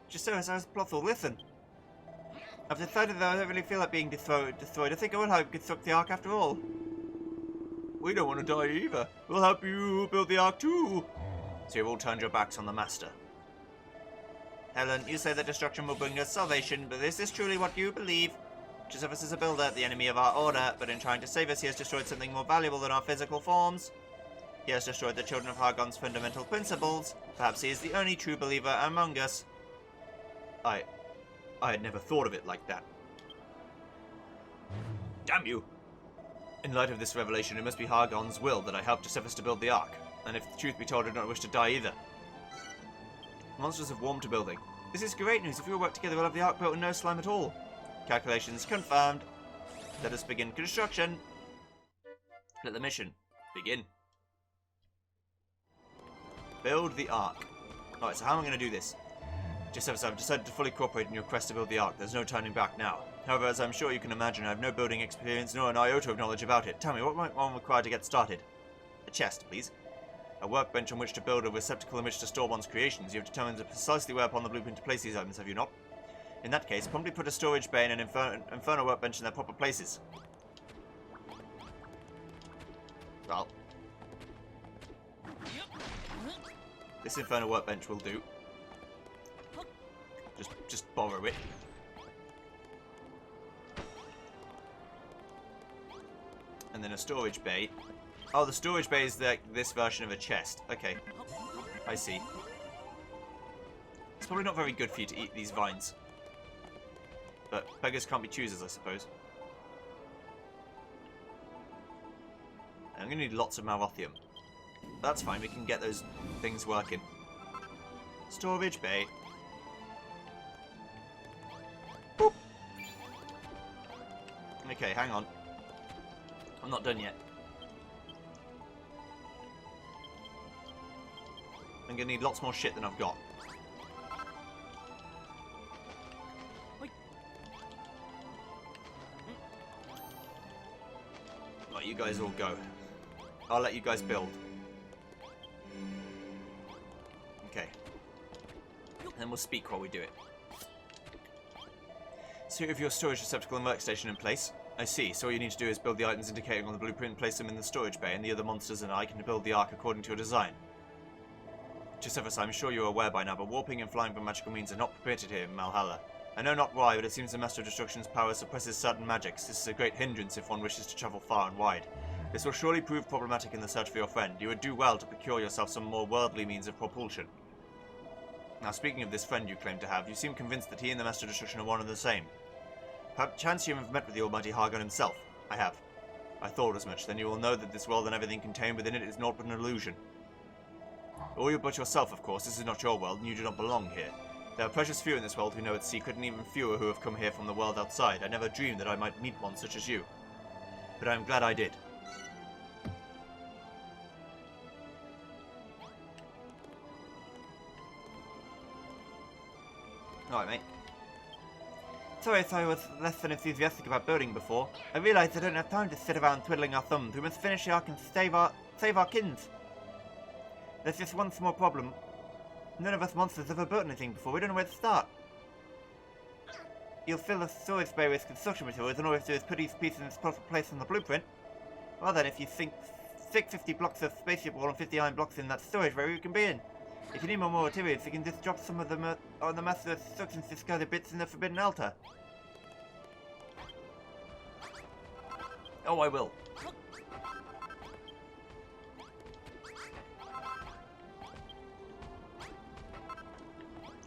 Speaker 1: Just so as I was Plothal, listen. I've decided that I don't really feel like being destroyed. I think I will help construct the arc after all. We don't want to die either. We'll help you build the ark too. So you've all turned your backs on the Master. Helen, you say that destruction will bring us salvation, but is this truly what you believe? Josephus is a builder, the enemy of our order, but in trying to save us he has destroyed something more valuable than our physical forms. He has destroyed the children of Hargon's fundamental principles. Perhaps he is the only true believer among us. I had never thought of it like that. Damn you! In light of this revelation, it must be Hargon's will that I helped Josephus to build the Ark, and if the truth be told, I do not wish to die either. The monsters have warmed to building. This is great news. If we all work together, we'll have the Ark built and no slime at all. Calculations confirmed. Let us begin construction. Let the mission begin. Build the Ark. Alright, so how am I going to do this? Josephus, I've decided to fully cooperate in your quest to build the Ark. There's no turning back now. However, as I'm sure you can imagine, I have no building experience nor an iota of knowledge about it. Tell me, what might one require to get started? A chest, please. A workbench on which to build a receptacle in which to store one's creations. You have determined precisely where upon the blueprint to place these items, have you not? In that case, promptly put a storage bay and an infernal workbench in their proper places. Well. This infernal workbench will do. Just borrow it. And then a storage bay. Oh, the storage bay is this version of a chest. Okay. I see. It's probably not very good for you to eat these vines. But beggars can't be choosers, I suppose. I'm going to need lots of Malrothium. that's fine. We can get those things working. Storage bay. Boop. Okay, hang on. I'm not done yet. I'm gonna need lots more shit than I've got. Right, you guys all go. I'll let you guys build. Okay. Then we'll speak while we do it. So you have your storage receptacle and workstation in place. I see, so all you need to do is build the items indicating on the blueprint and place them in the storage bay, and the other monsters and I can build the Ark according to your design. Josephus, I'm sure you're aware by now, but warping and flying by magical means are not permitted here in Malhalla. I know not why, but it seems the Master of Destruction's power suppresses certain magics. This is a great hindrance if one wishes to travel far and wide. This will surely prove problematic in the search for your friend. You would do well to procure yourself some more worldly means of propulsion. Now, speaking of this friend you claim to have, you seem convinced that he and the Master of Destruction are one and the same. Perchance you have met with the almighty Hargon himself. I have. I thought as much. Then you will know that this world and everything contained within it is naught but an illusion. All you but yourself, of course. This is not your world, and you do not belong here. There are precious few in this world who know its secret, and even fewer who have come here from the world outside. I never dreamed that I might meet one such as you. But I am glad I did. Alright, mate. Sorry if I was less than enthusiastic about building before. I realised I don't have time to sit around twiddling our thumbs. We must finish the Ark and save our kins. There's just one small problem. None of us monsters have ever built anything before. We don't know where to start. You'll fill the storage bay with construction materials, and all we have to do is put each piece in its proper place on the blueprint. Well then, if you think 50 blocks of spaceship wall and 50 iron blocks in that storage bay, we can be in. If you need more materials, you can just drop some of them on the Master of Destruction's discarded bits in the Forbidden Altar. Oh, I will.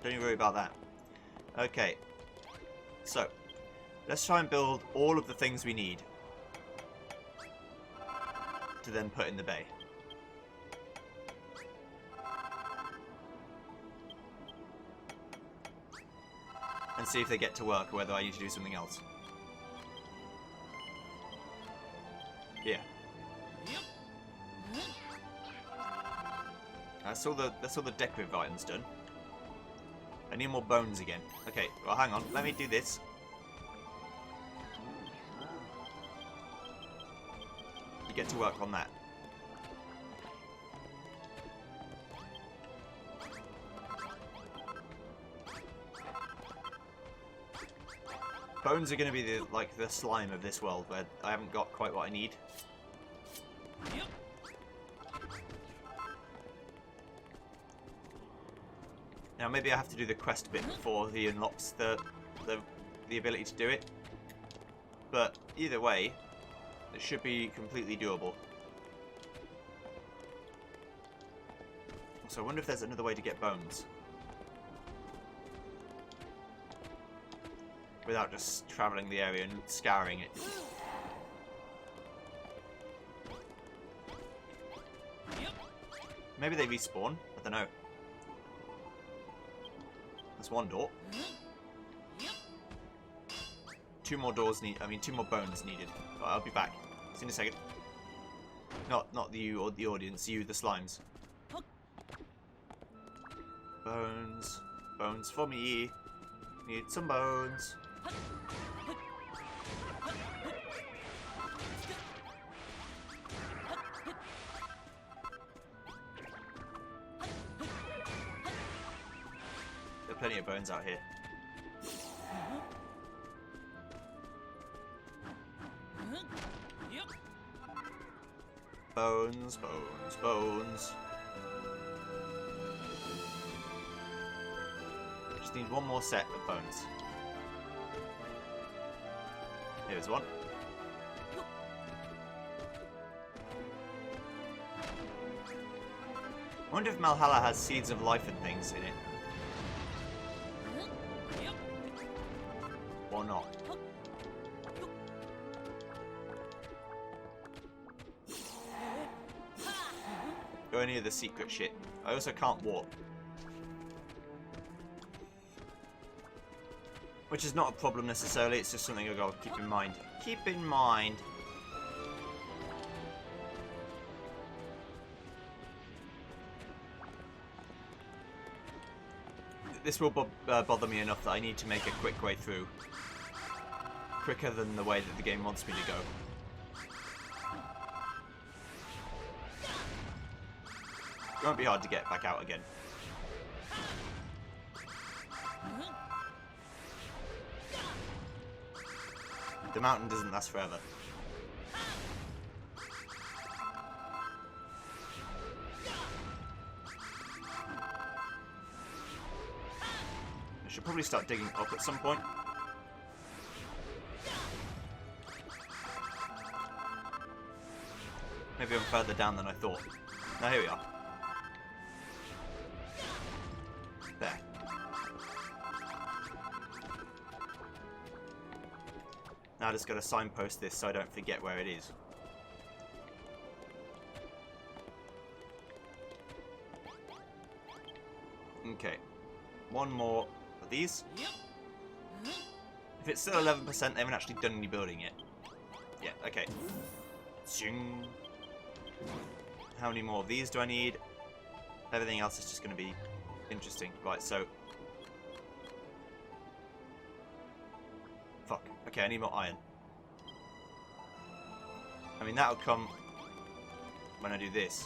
Speaker 1: Don't you worry about that. Okay. So, let's try and build all of the things we need to then put in the bay. And see if they get to work, or whether I need to do something else. Yeah. That's all the decorative items done. I need more bones again. Okay, well hang on, let me do this. You get to work on that. Bones are going to be the slime of this world, where I haven't got quite what I need. Now maybe I have to do the quest bit before he unlocks the ability to do it. But either way, it should be completely doable. So I wonder if there's another way to get bones. Without just travelling the area and scouring it. Maybe they respawn? I don't know. There's one door. Two more bones needed. Right, I'll be back. See you in a second. Not you or the audience, you, the slimes. Bones. Bones for me. Need some bones. There are plenty of bones out here. Bones, bones, bones. Just need one more set of bones. Here's one. I wonder if Malhalla has seeds of life and things in it. Or not. go any of the secret shit. I also can't warp. Which is not a problem necessarily, it's just something I've got to keep in mind. Keep in mind. This will bother me enough that I need to make a quick way through. Quicker than the way that the game wants me to go. It won't be hard to get back out again. The mountain doesn't last forever. I should probably start digging up at some point. Maybe I'm further down than I thought. Now here we are. There. Now I just got to signpost this so I don't forget where it is. Okay. One more of these. If it's still 11%, they haven't actually done any building yet. Yeah, okay. Zing. How many more of these do I need? Everything else is just going to be interesting. Right, so... Fuck. Okay, I need more iron. I mean, that'll come when I do this.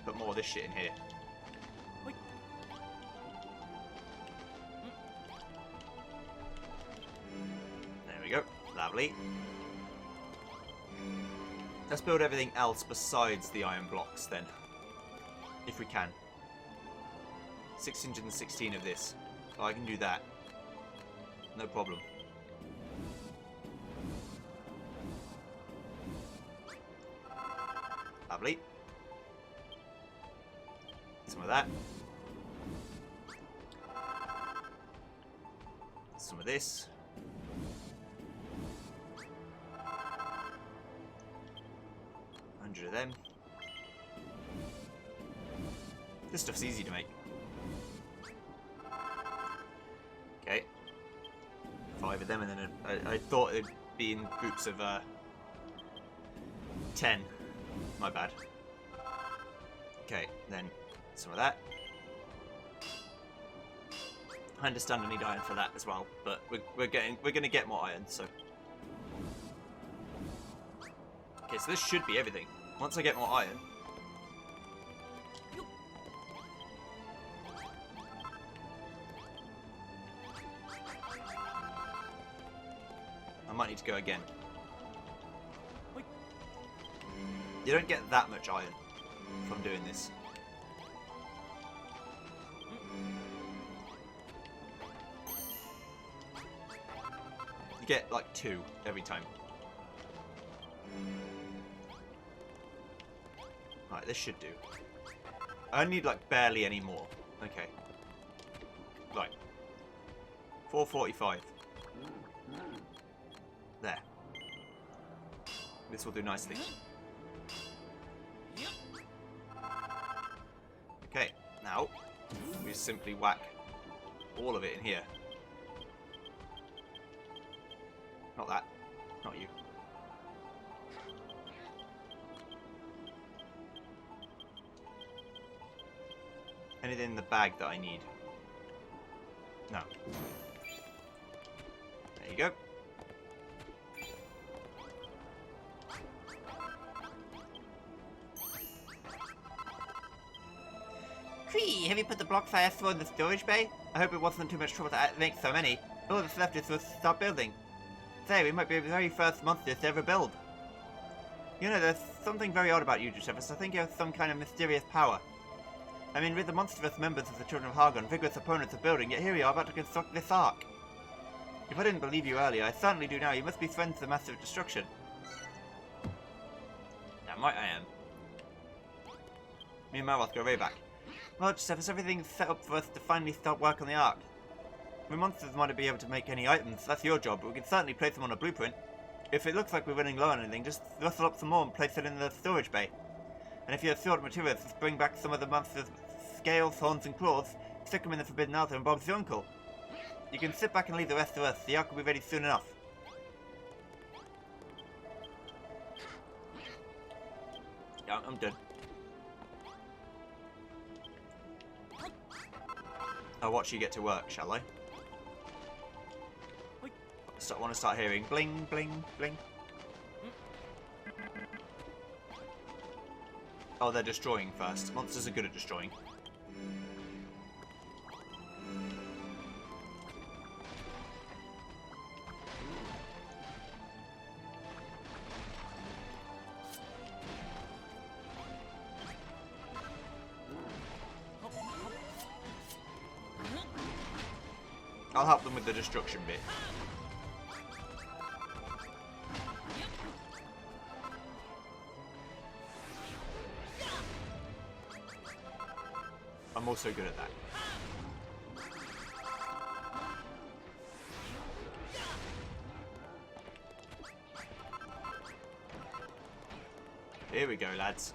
Speaker 1: Put more of this shit in here. There we go. Lovely. Let's build everything else besides the iron blocks then. If we can. 616 of this. Oh, I can do that. No problem. Lovely. Some of that. Some of this. Of them. This stuff's easy to make. Okay. 5 of them, and then I thought it'd be in groups of 10. My bad. Okay, then some of that. I understand I need iron for that as well, but we're gonna get more iron, so. Okay, so this should be everything. Once I get more iron. I might need to go again. You don't get that much iron from doing this. You get like 2 every time. Right, this should do. I only need like barely any more. Okay. Right. 445. There. This will do nicely. Okay, now we simply whack all of it in here. Not that. Not you. Anything in the bag that I need? No. There you go. Cree, have you put the block fire through in the storage bay? I hope it wasn't too much trouble to make so many. All that's left is to start building. Say, we might be the very first monsters to ever build. You know, there's something very odd about you, Josephus. I think you have some kind of mysterious power. I mean, we're the monstrous members of the Children of Hargon, vigorous opponents of building, yet here we are about to construct this ark. If I didn't believe you earlier, I certainly do now. You must be friends to the Master of Destruction. Damn right I am. Me and Maroth go way back. Well, Josephus, everything's set up for us to finally start work on the ark. We monsters might not be able to make any items, that's your job, but we can certainly place them on a blueprint. If it looks like we're running low on anything, just rustle up some more and place it in the storage bay. And if you have filled materials, bring back some of the monster's scales, horns, and claws, stick them in the Forbidden Altar, and Bob's your uncle. You can sit back and leave the rest to us. The ark will be ready soon enough. Yeah, I'm done. I'll watch you get to work, shall I? I want to start hearing bling, bling, bling. Oh, they're destroying first. Monsters are good at destroying. I'll help them with the destruction bit. I'm also good at that. Here we go, lads.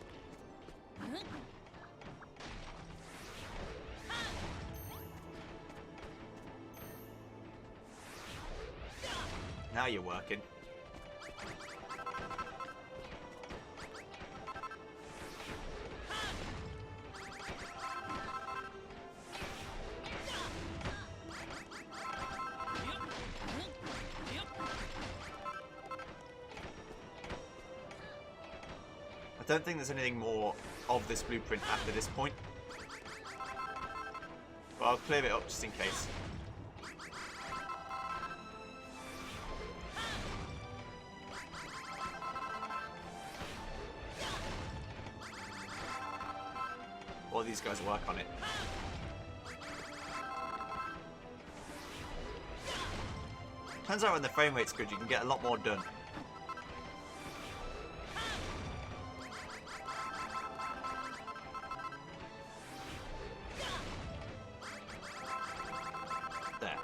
Speaker 1: Now you're working. I don't think there's anything more of this blueprint after this point. But I'll clear it up just in case. While these guys work on it. Turns out when the frame rate's good, you can get a lot more done. There.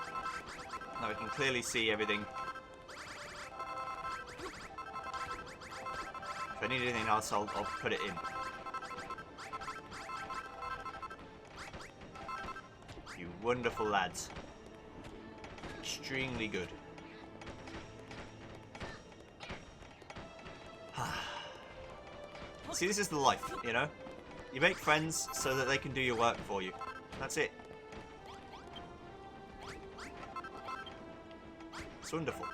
Speaker 1: Now we can clearly see everything. If I need anything else, I'll put it in. You wonderful lads. Extremely good. See, this is the life, you know? You make friends so that they can do your work for you. That's it. It's wonderful.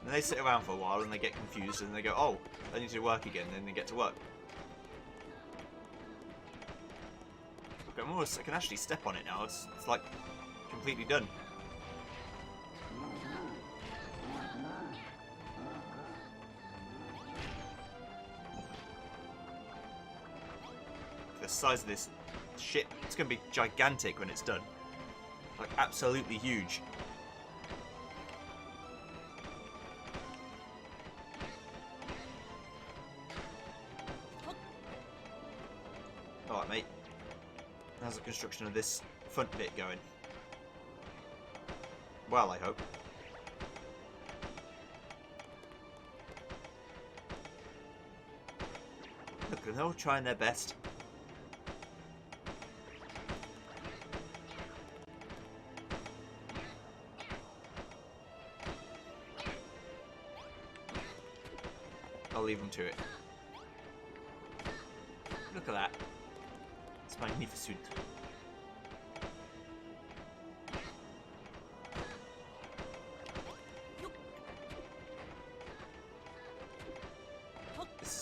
Speaker 1: And they sit around for a while and they get confused and they go, oh, I need to work again, and then they get to work. Look, I can actually step on it now. It's like completely done. The size of this ship, it's going to be gigantic when it's done. Like, absolutely huge. Alright, mate. How's the construction of this front bit going? Well, I hope. Look, they're all trying their best. I'll leave them to it. Look at that. It's magnificent.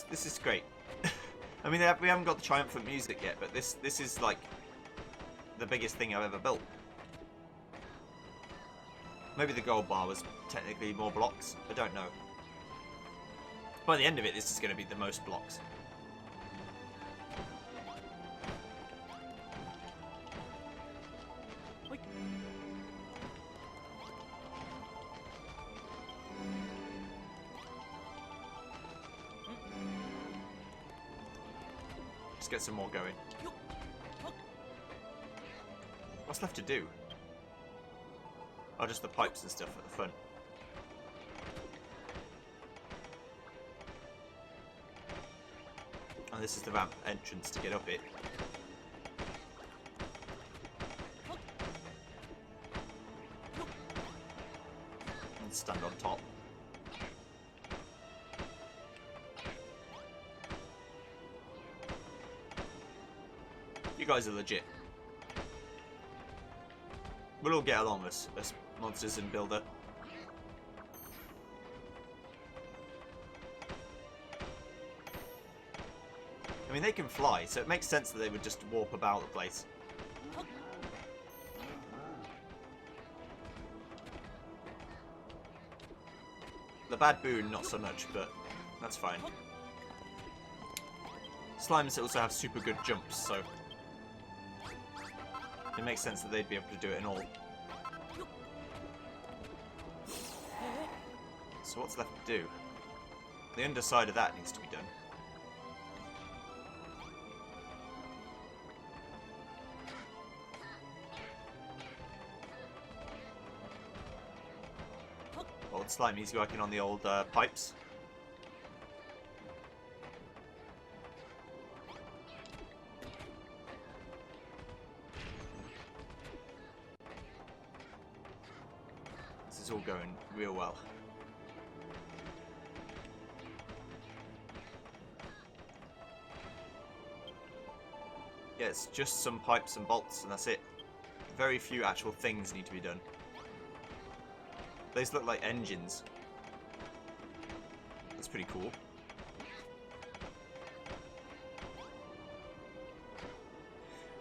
Speaker 1: This is great. I mean, we haven't got the triumphant music yet, but this is like the biggest thing I've ever built. Maybe the gold bar was technically more blocks. I don't know. By the end of it, this is going to be the most blocks. Let's get some more going. What's left to do? Oh, just the pipes and stuff at the front. And this is the ramp entrance to get up it. And stand on top. You guys are legit. We'll all get along as monsters in Builder. I mean, they can fly, so it makes sense that they would just warp about the place. The Baboon, not so much, but that's fine. Slimes also have super good jumps, so it makes sense that they'd be able to do it in all. So what's left to do? The underside of that needs to be done. Old Slime, he's working on the old pipes. This is all going real well. Yeah, it's just some pipes and bolts and that's it. Very few actual things need to be done. These look like engines. That's pretty cool.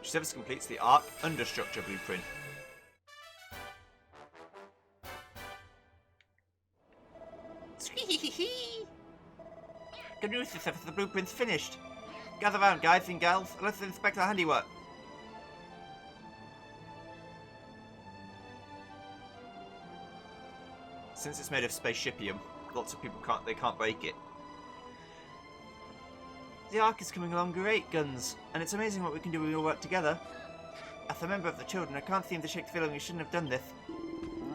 Speaker 1: Service completes the Ark Understructure Blueprint. Good news, the blueprint's finished. Gather round, guys and gals, and let's inspect the handiwork. Since it's made of spaceshipium, lots of people can't break it. The Ark is coming along great, Guns, and it's amazing what we can do when we all work together. As a member of the children, I can't seem to shake the feeling we shouldn't have done this.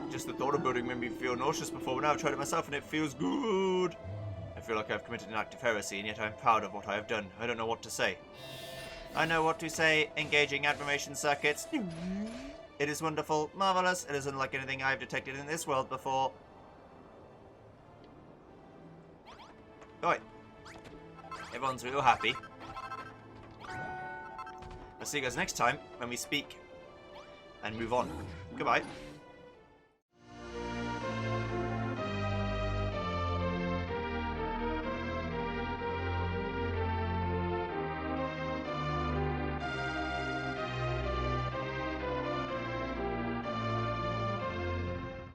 Speaker 1: Just the thought of building made me feel nauseous before, but now I've tried it myself and it feels good. I feel like I've committed an act of heresy, and yet I'm proud of what I have done. I don't know what to say. I know what to say. Engaging admiration circuits. It is wonderful, marvelous. It is unlike anything I've detected in this world before. Right. Everyone's real happy. I'll see you guys next time when we speak and move on. Goodbye.